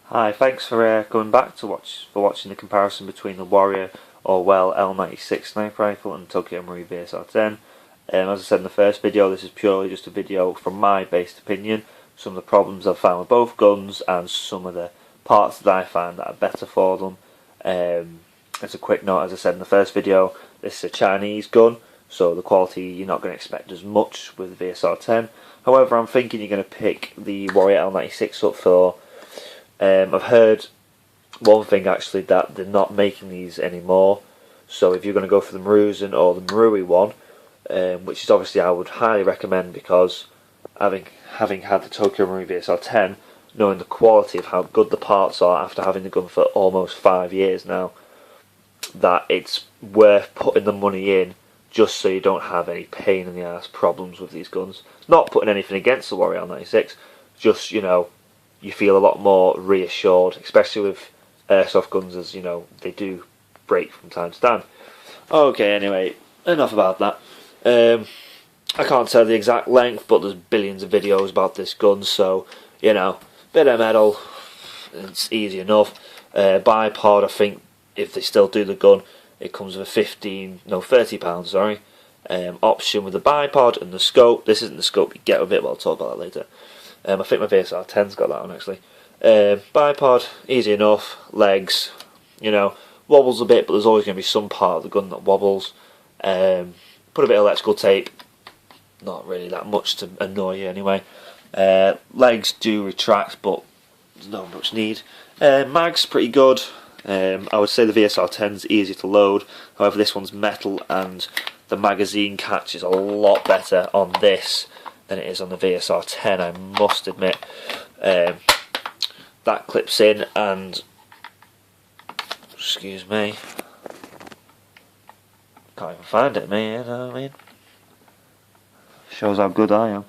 Hi, thanks for coming back to watching the comparison between the Warrior Orwell L96 sniper rifle and Tokyo Marui Vsr 10. As I said in the first video, this is purely just a video from my based opinion, some of the problems I've found with both guns and some of the parts that I find that are better for them. As a quick note, as I said in the first video, this is a Chinese gun, so the quality you're not going to expect as much with the Vsr 10. However, I'm thinking you're going to pick the Warrior L96 up for I've heard one thing actually, that they're not making these anymore, so if you're going to go for the Maruzen or the Marui one, which is obviously I would highly recommend, because having had the Tokyo Marui Vsr 10, knowing the quality of how good the parts are after having the gun for almost 5 years now, that it's worth putting the money in just so you don't have any pain in the ass problems with these guns. Not putting anything against the Warrior L96, just, you know, you feel a lot more reassured, especially with airsoft guns, as you know, they do break from time to time. Okay, anyway, enough about that. I can't tell the exact length, but there's billions of videos about this gun, so, you know, bit of metal, it's easy enough. Bipod, I think, if they still do the gun, it comes with a £30, sorry, option with the bipod and the scope. This isn't the scope you get with it, but I'll talk about that later. I think my Vsr 10's got that on actually. Bipod, easy enough. Legs, you know, wobbles a bit, but there's always going to be some part of the gun that wobbles. Put a bit of electrical tape, not really that much to annoy you anyway. Legs do retract, but there's not much need. Mag's pretty good. I would say the Vsr 10's easy to load, however this one's metal and the magazine catch is a lot better on this than it is on the Vsr 10, I must admit. That clips in and, excuse me, can't even find it, me, you know what I mean? Shows how good I am.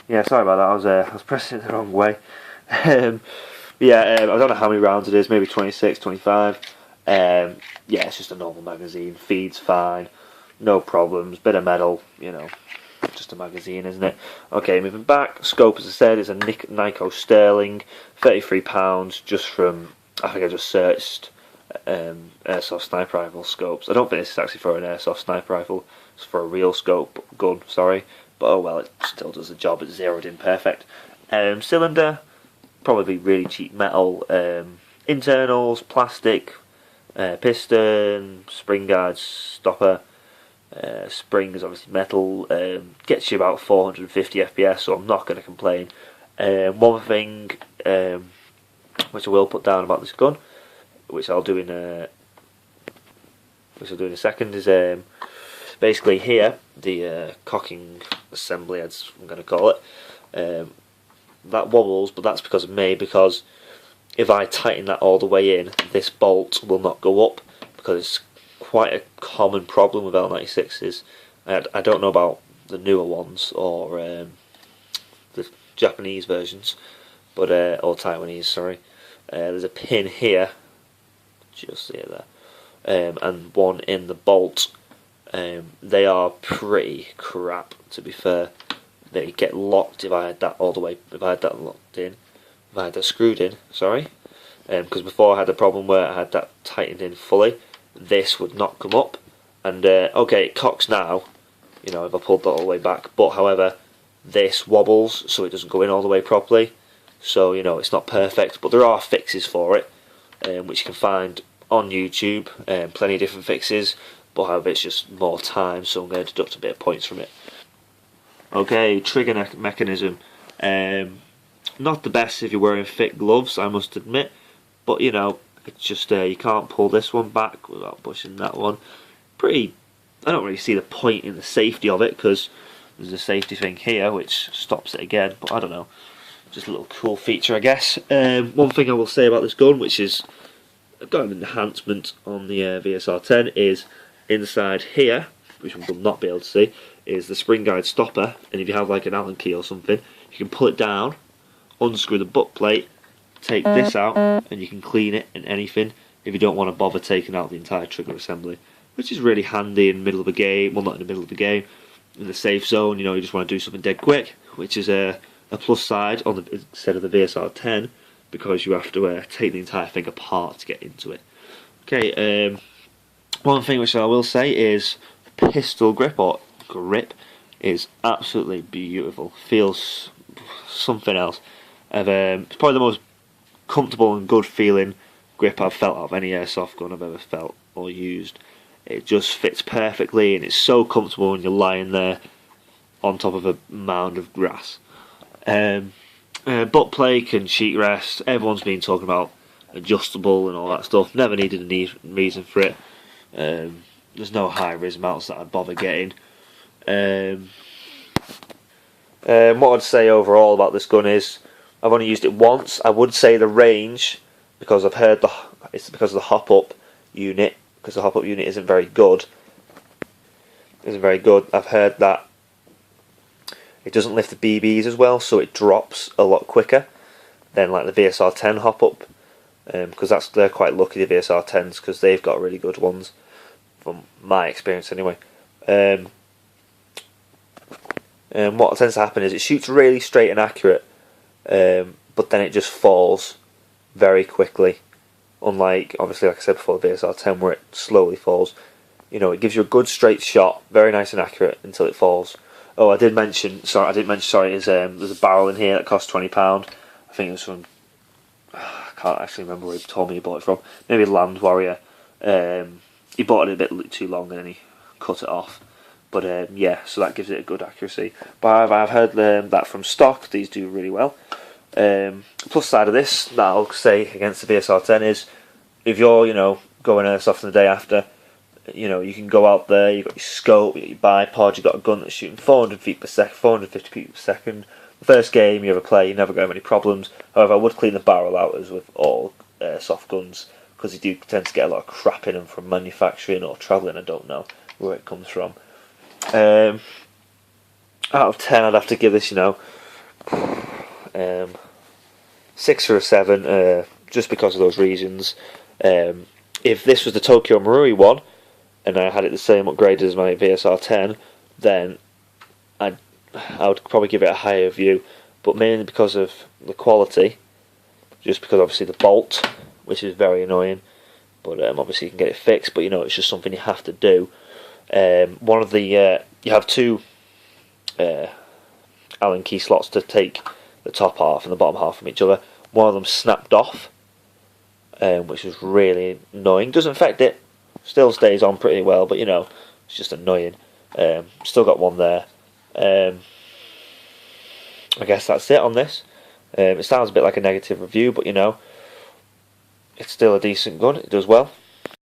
Yeah, sorry about that, I was pressing it the wrong way. I don't know how many rounds it is, maybe 26, 25. Yeah, it's just a normal magazine, feeds fine, no problems, bit of metal, you know, just a magazine, isn't it? Okay, moving back, scope, as I said, is a Nikko Sterling, £33, just from, I think I just searched airsoft sniper rifle scopes. I don't think this is actually for an airsoft sniper rifle, it's for a real scope gun, sorry, but oh well, it still does the job, it's zeroed in perfect. Cylinder, probably really cheap metal, internals, plastic, piston, spring guard, stopper, spring is obviously metal, gets you about 450 FPS, so I'm not going to complain. One thing which I will put down about this gun, which I'll do in a second, is basically here, the cocking assembly, as I'm going to call it, that wobbles, but that's because of me, because if I tighten that all the way in, this bolt will not go up, because it's quite a common problem with L96s. I don't know about the newer ones or the Japanese versions, but or Taiwanese, sorry. There's a pin here, just here there, and one in the bolt. They are pretty crap, to be fair. They get locked if I had that all the way. If I had that locked in. I had that screwed in, sorry, because before I had a problem where I had that tightened in fully, this would not come up, and okay, it cocks now, you know, if I pulled that all the way back, but however, this wobbles, so it doesn't go in all the way properly, so, you know, it's not perfect, but there are fixes for it, which you can find on YouTube, plenty of different fixes, but however, it's just more time, so I'm going to deduct a bit of points from it. Okay, trigger mechanism. Not the best if you're wearing thick gloves, I must admit, but you know, it's just you can't pull this one back without pushing that one. I don't really see the point in the safety of it, because there's a safety thing here which stops it again, but I don't know, just a little cool feature, I guess. One thing I will say about this gun, which is got an enhancement on the Vsr 10, is inside here, which we will not be able to see, is the spring guide stopper, and if you have like an Allen key or something, you can pull it down, unscrew the butt plate, take this out, and you can clean it and anything if you don't want to bother taking out the entire trigger assembly, which is really handy in the middle of a game. Well, not in the middle of a game, in the safe zone. You know, you just want to do something dead quick, which is a plus side on the instead of the VSR 10, because you have to take the entire thing apart to get into it. Okay, one thing which I will say is the pistol grip or grip is absolutely beautiful. Feels something else. It's probably the most comfortable and good feeling grip I've felt out of any airsoft gun I've ever felt or used. It just fits perfectly, and it's so comfortable when you're lying there on top of a mound of grass. Butt plate and sheet rest, everyone's been talking about adjustable and all that stuff. Never needed a reason for it. There's no high-vis mounts that I'd bother getting. What I'd say overall about this gun is I've only used it once. I would say the range, because I've heard it's because of the hop-up unit, because the hop-up unit isn't very good. I've heard that it doesn't lift the BBs as well, so it drops a lot quicker than like the VSR 10 hop-up, because they're quite lucky, the VSR 10s, because they've got really good ones, from my experience anyway. What tends to happen is it shoots really straight and accurate, but then it just falls very quickly. Unlike, obviously, like I said before, the VSR 10, where it slowly falls. You know, it gives you a good straight shot, very nice and accurate, until it falls. Oh, I didn't mention, is there's a barrel in here that costs £20. I think it was from, I can't actually remember where he told me he bought it from. Maybe Land Warrior. He bought it a bit too long and then he cut it off. But yeah, so that gives it a good accuracy. But I've heard that from stock, these do really well. Plus side of this that I'll say against the VSR 10 is, if you're, you know, going airsoft the day after, you know, you can go out there, you've got your scope, you've got your bipod, you've got a gun that's shooting 400 feet per second, 450 feet per second. The first game you ever play, you never going to have any problems. However, I would clean the barrel out, as with all airsoft guns, because you do tend to get a lot of crap in them from manufacturing or travelling. I don't know where it comes from. Out of 10, I'd have to give this, you know, 6 or a 7, just because of those reasons. If this was the Tokyo Marui one, and I had it the same upgraded as my VSR 10, then I would probably give it a higher view, but mainly because of the quality, just because obviously the bolt, which is very annoying, but obviously you can get it fixed, but you know, it's just something you have to do. One of the you have two Allen key slots to take the top half and the bottom half from each other. One of them snapped off, which was really annoying. Doesn't affect it, still stays on pretty well, but you know, it's just annoying. Still got one there. I guess that's it on this. It sounds a bit like a negative review, but you know, it's still a decent gun. It does well.